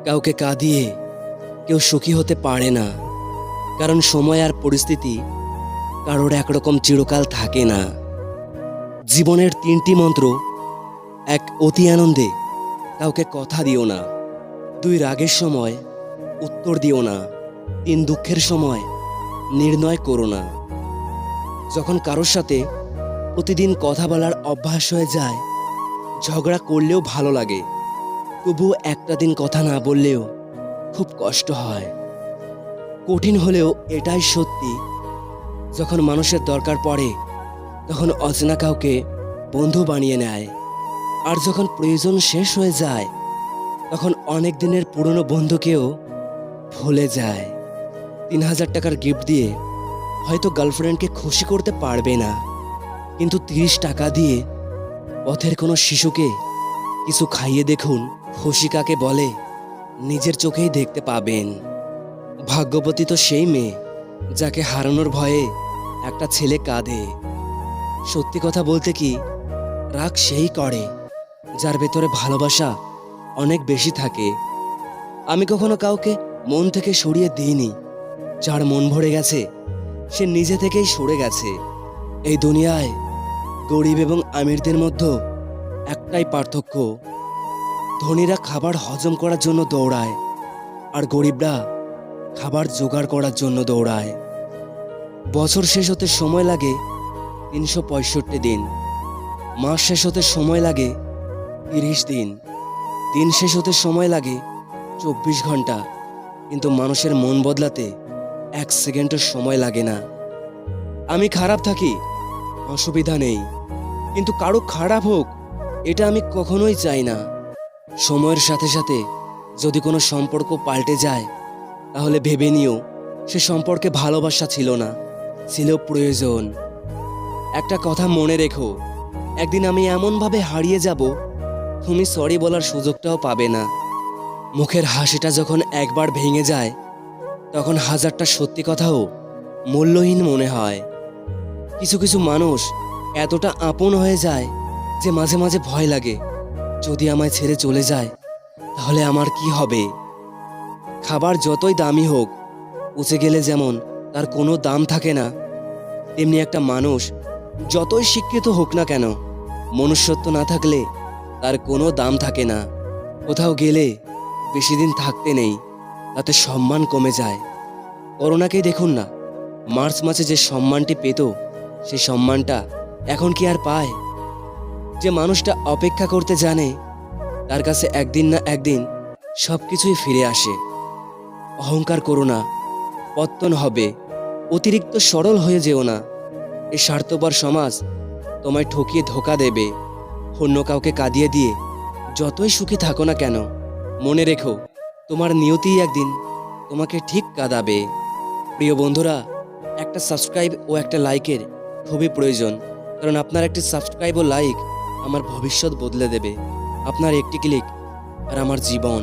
কাউকে কাঁদিয়ে কেউ সুখী হতে পারে না, কারণ সময় আর পরিস্থিতি কারোর একরকম চিরকাল থাকে না। জীবনের 3টি মন্ত্র: 1, অতি আনন্দে কাউকে কথা দিও না। 2, রাগের সময় উত্তর দিও না। 3, দুঃখের সময় নির্ণয় করো না। যখন কারোর সাথে প্রতিদিন কথা বলার অভ্যাস হয়ে যায়, ঝগড়া করলেও ভালো লাগে, তবুও একটা দিন কথা না বললেও খুব কষ্ট হয়। কঠিন হলেও এটাই সত্যি, যখন মানুষের দরকার পড়ে তখন অচেনা কাউকে বন্ধু বানিয়ে নেয়, আর যখন প্রয়োজন শেষ হয়ে যায় তখন অনেক দিনের পুরনো বন্ধুকেও ভুলে যায়। 3000 টাকার গিফট দিয়ে হয়তো গার্লফ্রেন্ডকে খুশি করতে পারবে না, কিন্তু 30 টাকা দিয়ে পথের কোনো শিশুকে কিছু খাইয়ে দেখুন, খুশি কাকে বলে নিজের চোখেই দেখতে পাবেন। ভাগ্যবতী তো সেই মেয়ে যাকে হারানোর ভয়ে একটা ছেলে কাঁদে। সত্যি কথা বলতে কি, রাগ সেই করে যার ভেতরে ভালোবাসা অনেক বেশি থাকে। আমি কখনো কাউকে মন থেকে সরিয়ে দিইনি। যার মন ভরে গেছে সে নিজে থেকেই সরে গেছে। এই দুনিয়ায় গরিব এবং আমিরদের মধ্যে একটাই পার্থক্য: ধনীরা খাবার হজম করার জন্য দৌড়ায়, আর গরিবরা খাবার জোগাড় করার জন্য দৌড়ায়। বছর শেষ হতে সময় লাগে 365 দিন, মাস শেষ হতে সময় লাগে 30 দিন, দিন শেষ হতে সময় লাগে 24 ঘন্টা, কিন্তু মানুষের মন বদলাতে 1 সেকেন্ডও সময় লাগে না। আমি খারাপ থাকি, অসুবিধা নেই, কিন্তু কারো খারাপ হোক এটা আমি কখনোই চাই না। সময়ের সাথে সাথে যদি কোনো সম্পর্ক পাল্টে যায়, তাহলে ভেবে নিও সে সম্পর্কে ভালোবাসা ছিল না, ছিল প্রয়োজন। একটা কথা মনে রেখো, একদিন আমি এমনভাবে হারিয়ে যাব তুমি সরি বলার সুযোগটাও পাবে না। মুখের হাসিটা যখন একবার ভেঙে যায়, তখন 1000টা সত্যি কথাও মূল্যহীন মনে হয়। কিছু কিছু মানুষ এতটা আপন হয়ে যায় যে মাঝে মাঝে ভয় লাগে, যদি আমায় ছেড়ে চলে যায় তাহলে আমার কি হবে। খাবার যতই দামি হোক, পচে গেলে যেমন তার কোনো দাম থাকে না, তেমনি একটা মানুষ যতই শিক্ষিত হোক না কেন, মনুষ্যত্ব না থাকলে তার কোনো দাম থাকে না। কোথাও গেলে বেশি দিন থাকতে নেই, তাতে সম্মান কমে যায়। করোনাকেই দেখুন না, মার্চ মাসে যে সম্মানটি পেত সেই সম্মানটা এখন কি আর পায়? যে মানুষটা অপেক্ষা করতে জানে, তার কাছে একদিন না একদিন সব কিছুই ফিরে আসে। অহংকার করো না, পতন হবে। অতিরিক্ত সরল হয়ে যেও না, এই স্বার্থপর সমাজ তোমায় ঠকিয়ে ধোকা দেবে। অন্য কাউকে কাঁদিয়ে দিয়ে যতই সুখী থাকো না কেন, মনে রেখো তোমার নিয়তিই একদিন তোমাকে ঠিক কাঁদাবে। প্রিয় বন্ধুরা, একটা সাবস্ক্রাইব ও একটা লাইকের খুবই প্রয়োজন, কারণ আপনার একটি সাবস্ক্রাইব ও লাইক আমার ভবিষ্যৎ বদলে দেবে। আপনার একটি ক্লিক আর আমার জীবন।